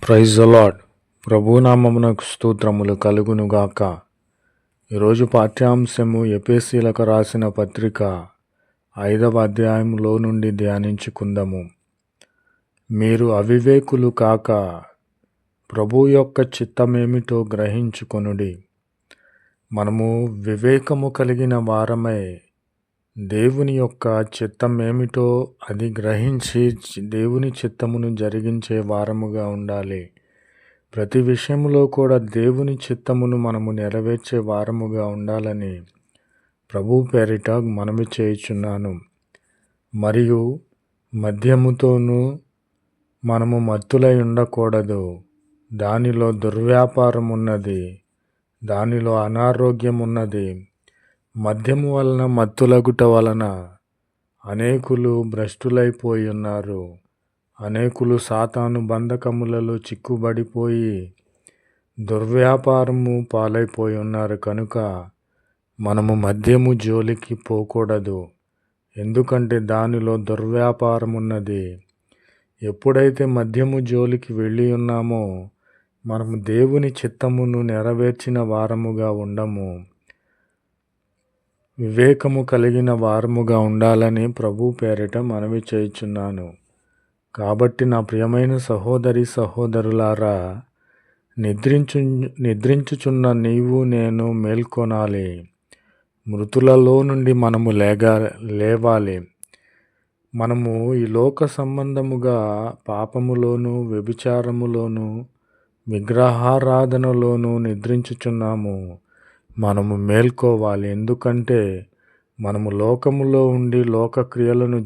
Praise the lord. ప్రభునామమునకు స్తోత్రములు కలుగునుగాక. ఈరోజు పాఠ్యాంశము ఎఫెసీయులకు రాసిన పత్రిక 5వ అధ్యాయంలో నుండి ధ్యానించుకుందాము. మీరు అవివేకులు కాక ప్రభు యొక్క చిత్తమేమిటో గ్రహించుకొనుడి. మనము వివేకము కలిగిన వారమై దేవుని యొక్క చిత్తమేమిటో అది గ్రహించి దేవుని చిత్తమును జరిగించే వారముగా ఉండాలి. ప్రతి విషయంలో కూడా దేవుని చిత్తమును మనము నెరవేర్చే వారముగా ఉండాలని ప్రభు పేరిట మనవి చేయుచున్నాను. మరియు మద్యముతోనూ మనము మత్తులై ఉండకూడదు. దానిలో దుర్వ్యాపారం ఉన్నది, దానిలో అనారోగ్యం ఉన్నది. మద్యము వలన మత్తులగుట వలన అనేకులు భ్రష్టులైపోయి ఉన్నారు. అనేకులు సాతాను బంధకములలో చిక్కుబడిపోయి దుర్వ్యాపారము పాలైపోయి ఉన్నారు. కనుక మనము మద్యము జోలికి పోకూడదు. ఎందుకంటే దానిలో దుర్వ్యాపారం ఉన్నది. ఎప్పుడైతే మద్యము జోలికి వెళ్ళి ఉన్నామో మనము దేవుని చిత్తమును నెరవేర్చిన వారముగా ఉండము. వివేకము కలిగిన వారముగా ఉండాలని ప్రభు పేరిట మనవి చేయుచున్నాను. కాబట్టి నా ప్రియమైన సహోదరి సహోదరులారా, నిద్రించుచున్న నీవు నేను మేల్కొనాలి. మృతులలో నుండి మనము లేవాలి. మనము ఈ లోక సంబంధముగా పాపములోను, వ్యభిచారములోను, విగ్రహారాధనలోను నిద్రించుచున్నాము. మనము మేల్కోవాలి. ఎందుకంటే మనము లోకములో ఉండి లోకక్రియలను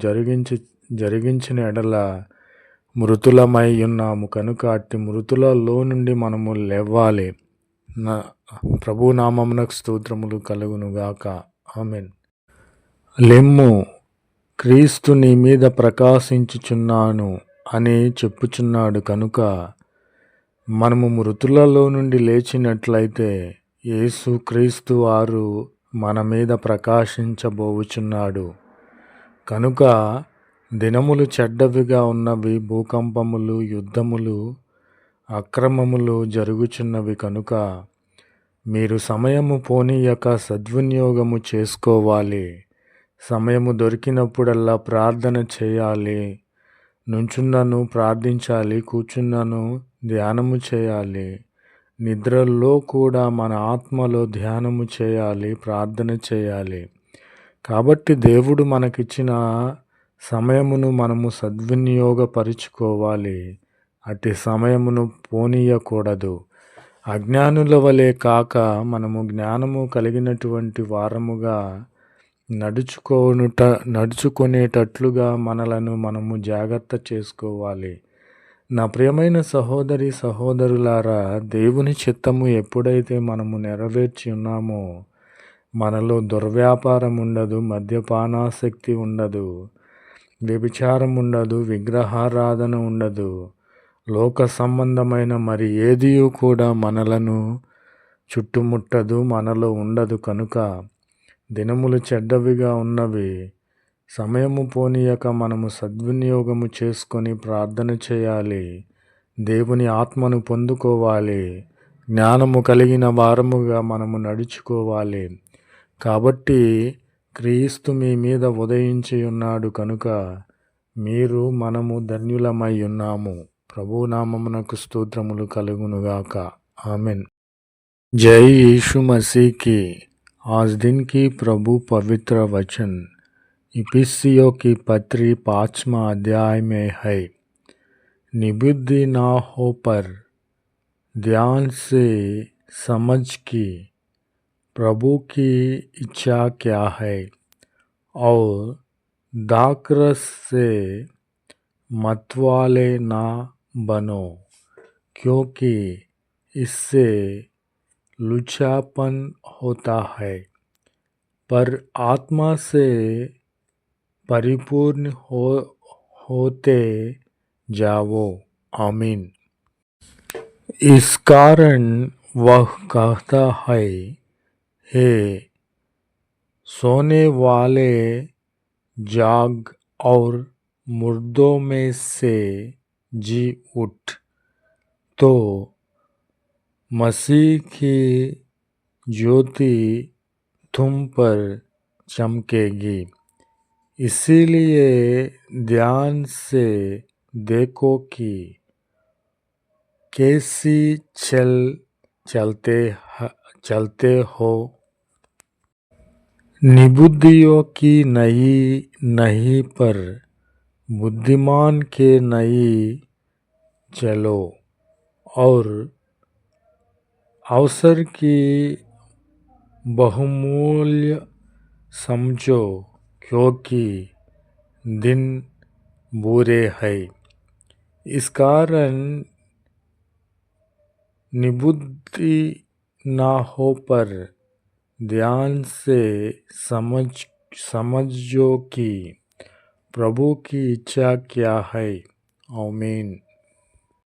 జరిగించిన ఎడల మృతులమై ఉన్నాము. కనుక అట్టి మృతులలో నుండి మనము లేవాలి. ప్రభు నామమునకు స్తోత్రములు కలుగునుగాక. ఆమేన్. లెమ్ము, క్రీస్తు నీ మీద ప్రకాశించుచున్నాను అని చెప్పుచున్నాడు. కనుక మనము మృతులలో నుండి లేచినట్లయితే యేసు క్రీస్తు వారు మన మీద ప్రకాశించబోచున్నాడు. కనుక దినములు చెడ్డవిగా ఉన్నవి, భూకంపములు, యుద్ధములు, అక్రమములు జరుగుచున్నవి. కనుక మీరు సమయము పోనీయక సద్వినియోగము చేసుకోవాలి. సమయము దొరికినప్పుడల్లా ప్రార్థన చేయాలి. నుంచున్నను ప్రార్థించాలి, కూర్చున్నను ధ్యానము చేయాలి. నిద్రలో కూడా మన ఆత్మలో ధ్యానము చేయాలి, ప్రార్థన చేయాలి. కాబట్టి దేవుడు మనకిచ్చిన సమయమును మనము సద్వినియోగపరుచుకోవాలి. అట్టి సమయమును పోనీయకూడదు. అజ్ఞానుల వలె కాక మనము జ్ఞానము కలిగినటువంటి వారముగా నడుచుకునేటట్లుగా మనలను మనము జాగ్రత్త చేసుకోవాలి. నా ప్రియమైన సహోదరి సహోదరులారా, దేవుని చిత్తము ఎప్పుడైతే మనము నెరవేర్చి ఉన్నామో మనలో దుర్వ్యాపారం ఉండదు, మద్యపానాసక్తి ఉండదు, వ్యభిచారం ఉండదు, విగ్రహారాధన ఉండదు, లోక సంబంధమైన మరి ఏది కూడా మనలను చుట్టుముట్టదు, మనలో ఉండదు. కనుక దినములు చెడ్డవిగా ఉన్నవి. సమయము పోనీయక మనము సద్వినియోగము చేసుకొని ప్రార్థన చేయాలి. దేవుని ఆత్మను పొందుకోవాలి. జ్ఞానము కలిగిన వారముగా మనము నడుచుకోవాలి. కాబట్టి క్రీస్తు మీ మీద ఉదయించి ఉన్నాడు. కనుక మనము ధన్యులమై ఉన్నాము. ప్రభునామమునకు స్తోత్రములు కలుగునుగాక. ఆమెన్. जय यीशु मसीह की। आज दिन की प्रभु पवित्र वचन इफिसियों की पत्री 5वां अध्याय में है। निबुद्धि ना हो पर ध्यान से समझ कि प्रभु की इच्छा क्या है, और दाखरस से मतवाले ना बनो, क्योंकि इससे लुचापन होता है, पर आत्मा से परिपूर्ण होते जाओ। आमीन। इस कारण वह कहता है, हे सोने वाले, जाग और मुर्दों में से जी उठ, तो मसीह की ज्योति तुम पर चमकेगी। इसीलिए ध्यान से देखो कि कैसी चलते हो। निबुद्धियों की नहीं पर बुद्धिमान के नहीं चलो और अवसर की बहुमूल्य समझो, क्योंकि दिन बुरे हैं। इस कारण निबुद्धि ना हो पर ध्यान से समझो कि प्रभु की इच्छा क्या है। आमीन।